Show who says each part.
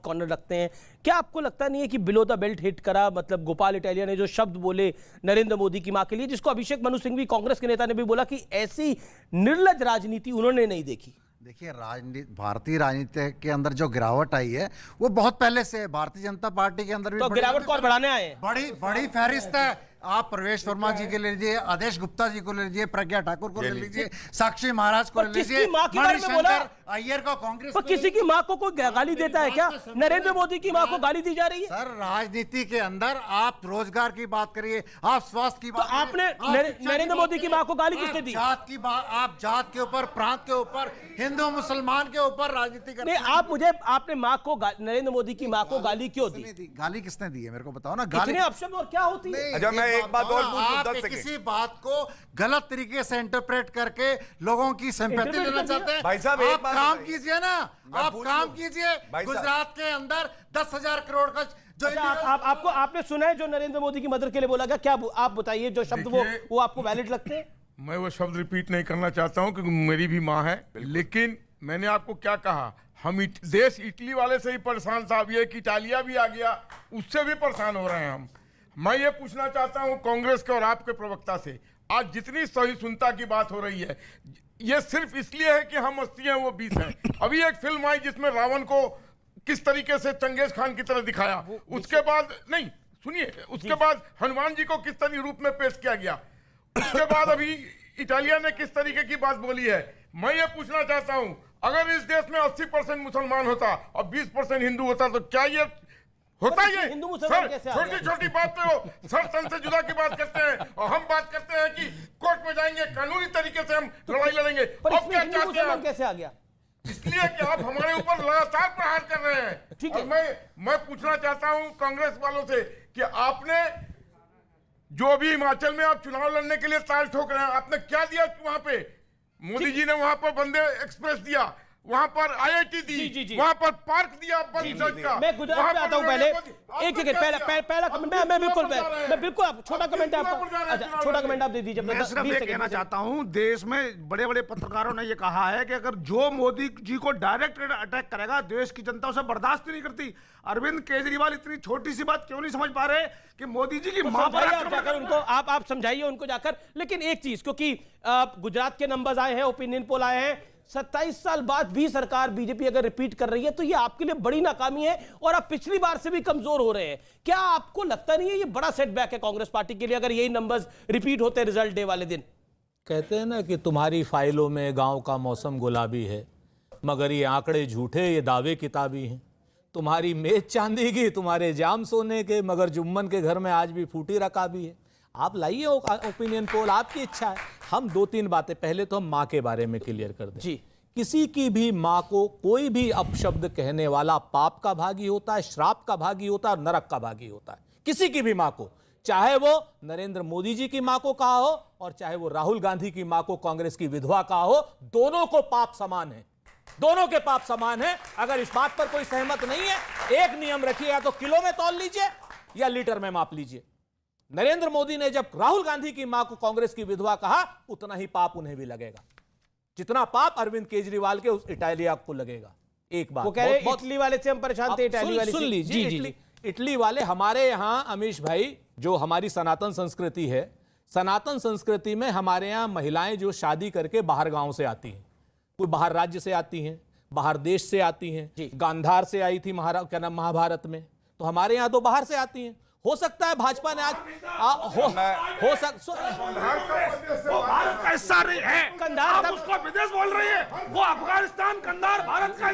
Speaker 1: Corner रखते हैं। क्या आपको लगता नहीं है कि बिलो द बेल्ट हिट करा? मतलब गोपाल इटालिया ने जो शब्द बोले नरेंद्र मोदी की मां के लिए, जिसको अभिषेक मनु सिंह भी कांग्रेस के नेता ने भी बोला कि ऐसी निर्लज राजनीति उन्होंने नहीं देखी।
Speaker 2: देखिए, राजनीति, भारतीय राजनीति के अंदर जो गिरावट आई है वो बहुत पहले से है। भारतीय जनता पार्टी के अंदर भी
Speaker 1: तो गिरावट कौन बढ़ाने आए हैं?
Speaker 2: बड़ी बड़ी फहरिस्त है। आप प्रवेश वर्मा जी के ले लीजिए, आदेश गुप्ता जी को ले लीजिए, प्रज्ञा ठाकुर को ले लीजिए, साक्षी महाराज को ले लीजिए, मणिशंकर अय्यर को कांग्रेस।
Speaker 1: तो किसी की मां को कोई गाली देता है क्या? नरेंद्र मोदी की मां को गाली दी जा रही है?
Speaker 2: सर, राजनीति के अंदर आप रोजगार की बात करिए, आप स्वास्थ्य की बात,
Speaker 1: तो आपने नरेंद्र मोदी की मां को गाली किसने दी?
Speaker 2: जात की बात, आप जात के ऊपर, प्रांत के ऊपर, हिंदू मुसलमान के ऊपर राजनीति करते हैं।
Speaker 1: आप मुझे, आपने मां को, नरेंद्र मोदी की मां को गाली क्यों दी?
Speaker 2: गाली किसने दी है मेरे को बताओ ना। गाली
Speaker 1: अपशब्द और क्या होती है?
Speaker 3: अच्छा, मैं एक बात और पूछूं,
Speaker 2: आप किसी बात को गलत तरीके से इंटरप्रेट करके लोगों की सिंपैथी लेना चाहते हैं।
Speaker 3: भाई साहब,
Speaker 2: आप काम कीजिए ना, आप काम कीजिए। गुजरात के अंदर 10,000 करोड़ का जो
Speaker 1: आपको, आपने सुना है जो नरेंद्र मोदी की मदद के लिए बोला गया? क्या आप बताइए, जो शब्द वो आपको वैलिड लगते हैं?
Speaker 4: मैं वो शब्द रिपीट नहीं करना चाहता हूं क्योंकि मेरी भी मां है, लेकिन मैंने आपको क्या कहा, हम देश इटली वाले से ही परेशान था, अब ये कि इटालिया भी आ गया, उससे भी परेशान हो रहे हैं हम। मैं ये पूछना चाहता हूं कांग्रेस के और आपके प्रवक्ता से, आज जितनी सहिष्णुता की बात हो रही है, ये सिर्फ इसलिए है कि हम 80 हैं वो 20 हैं। अभी एक फिल्म आई जिसमें रावण को किस तरीके से चंगेज खान की तरह दिखाया, उसके बाद नहीं सुनिए, उसके बाद हनुमान जी को किस तरीके रूप में पेश किया गया, उसके बाद अभी इटालिया ने किस तरीके की बात बोली है। मैं ये पूछना चाहता हूं, अगर इस देश में 80% मुसलमान होता और 20% हिंदू होता तो क्या ये होता? ये
Speaker 1: हिंदू मुसलमान कैसे आ गए?
Speaker 4: छोटी छोटी बात पे वो सर तन से जुदा की बात करते हैं और हम बात करते हैं कि कोर्ट में जाएंगे, कानूनी तरीके से हम लड़ाई लड़ेंगे।
Speaker 1: पर इसमें हिंदू मुसलमान कैसे आ गया?
Speaker 4: इसलिए कि आप हमारे ऊपर लगातार प्रहार कर रहे हैं।
Speaker 1: ठीक है।
Speaker 4: और मैं पूछना चाहता हूं कांग्रेस वालों से कि आपने जो अभी हिमाचल में आप चुनाव लड़ने के लिए ताल ठोक रहे हैं, आपने क्या दिया वहां पे? मोदी जी ने वहां पर वंदे एक्सप्रेस दिया, वहां पर IIT दी, वहां पर पार्क दिया बंद का।
Speaker 1: मैं गुजरात में आता हूं पहले, एक सेकंड, पहला कमेंट मैं बिल्कुल छोटा कमेंट आपका, अच्छा छोटा कमेंट आप दे दीजिए।
Speaker 5: मैं सिर्फ ये कहना चाहता हूं, देश में बड़े बड़े पत्रकारों ने ये कहा है कि अगर जो मोदी जी को डायरेक्ट अटैक करेगा, देश की जनता उसे बर्दाश्त नहीं करती। अरविंद केजरीवाल इतनी छोटी सी बात क्यों नहीं समझ पा रहे कि मोदी जी की मां पर
Speaker 1: जाकर उनको आप समझाइए उनको जाकर। लेकिन एक चीज, क्योंकि गुजरात के नंबर्स आए हैं, ओपिनियन पोल आए हैं, 27 साल बाद भी सरकार बीजेपी अगर रिपीट कर रही है तो ये आपके लिए बड़ी नाकामी है और आप पिछली बार से भी कमजोर हो रहे हैं। क्या आपको लगता नहीं है ये बड़ा सेटबैक है कांग्रेस पार्टी के लिए अगर यही नंबर्स रिपीट होते रिजल्ट डे वाले दिन?
Speaker 6: कहते हैं ना कि तुम्हारी फाइलों में गांव का मौसम गुलाबी है, मगर ये आंकड़े झूठे, ये दावे किताबी हैं। तुम्हारी मेज चांदी की, तुम्हारे जाम सोने के, मगर जुम्मन के घर में आज भी फूटी रकाबी है। आप लाइए ओपिनियन पोल, आपकी इच्छा है। हम 2-3 बातें, पहले तो हम माँ के बारे में क्लियर कर दें
Speaker 1: जी।
Speaker 6: किसी की भी माँ को कोई भी अपशब्द कहने वाला पाप का भागी होता है, श्राप का भागी होता है और नरक का भागी होता है। किसी की भी माँ को, चाहे वो नरेंद्र मोदी जी की माँ को कहा हो और चाहे वो राहुल गांधी की माँ को कांग्रेस की विधवा कहा हो, दोनों को पाप समान है, दोनों के पाप समान है। अगर इस बात पर कोई सहमत नहीं है, एक नियम रखिए, या तो किलो में तौल लीजिए या लीटर में माप लीजिए। नरेंद्र मोदी ने जब राहुल गांधी की मां को कांग्रेस की विधवा कहा, उतना ही पाप उन्हें भी लगेगा जितना पाप अरविंद केजरीवाल के उस इटालिया को लगेगा। एक बात,
Speaker 1: वो कह रहे इटली वाले से हम परेशान थे, इटाली वाले
Speaker 6: सुन लीजिए। इटली वाले हमारे यहां, अमीश भाई, जो हमारी सनातन संस्कृति है, सनातन संस्कृति में हमारे यहां महिलाएं जो शादी करके बाहर गांव से आती हैं, कोई बाहर राज्य से आती हैं, बाहर देश से आती हैं। गांधार से आई थी महाभारत में, तो हमारे यहां तो बाहर से आती हैं। हो सकता है भाजपा ने आज हो सकता
Speaker 5: भारत का हिस्सा नहीं है,
Speaker 1: कंधार
Speaker 5: उसको विदेश बोल रही है, वो अफगानिस्तान कंधार भारत का